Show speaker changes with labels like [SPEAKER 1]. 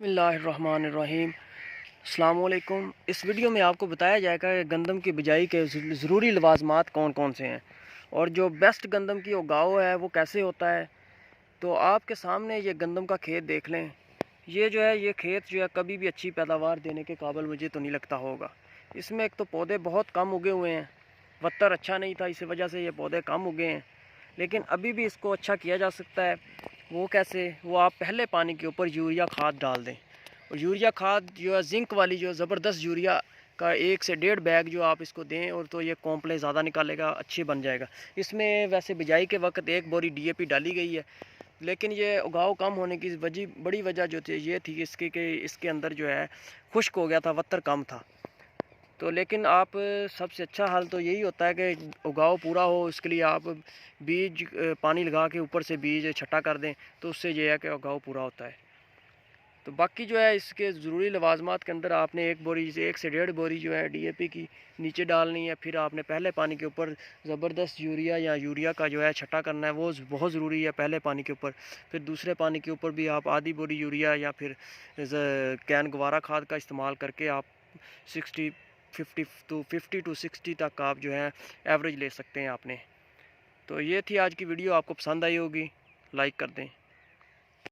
[SPEAKER 1] बिस्मिल्लाहिर्रहमानिर्रहीम। अस्सलाम वालेकुम। इस वीडियो में आपको बताया जाएगा कि गंदम की बिजाई के ज़रूरी लवाजमात कौन कौन से हैं और जो बेस्ट गंदम की उगाव है वो कैसे होता है। तो आपके सामने ये गंदम का खेत देख लें। ये जो है ये खेत जो है कभी भी अच्छी पैदावार देने के काबिल मुझे तो नहीं लगता होगा। इसमें एक तो पौधे बहुत कम उगे हुए हैं, वत्तर अच्छा नहीं था, इसी वजह से ये पौधे कम उगे हैं। लेकिन अभी भी इसको अच्छा किया जा सकता है। वो कैसे? वो आप पहले पानी के ऊपर यूरिया खाद डाल दें, और यूरिया खाद जो है जिंक वाली जो ज़बरदस्त यूरिया का 1 से 1.5 बैग जो आप इसको दें, और तो ये कॉम्प्लेक्स ज़्यादा निकालेगा, अच्छी बन जाएगा। इसमें वैसे बिजाई के वक्त 1 बोरी DAP डाली गई है, लेकिन ये उगाव कम होने की बड़ी वजह जो थी ये थी इसकी कि इसके अंदर जो है खुश्क हो गया था, वत्तर कम था। तो लेकिन आप सबसे अच्छा हल तो यही होता है कि उगाव पूरा हो, इसके लिए आप बीज पानी लगा के ऊपर से बीज छटा कर दें, तो उससे ये है कि उगाव पूरा होता है। तो बाकी जो है इसके ज़रूरी लवाजमात के अंदर आपने 1 से 1.5 बोरी जो है DAP की नीचे डालनी है। फिर आपने पहले पानी के ऊपर ज़बरदस्त यूरिया या यूरिया का जो है छटा करना है, वो बहुत ज़रूरी है पहले पानी के ऊपर। फिर दूसरे पानी के ऊपर भी आप आधी बोरी यूरिया या फिर कैन गवारा खाद का इस्तेमाल करके आप 50 टू 60 तक आप जो है एवरेज ले सकते हैं आपने। तो ये थी आज की वीडियो, आपको पसंद आई होगी, लाइक कर दें।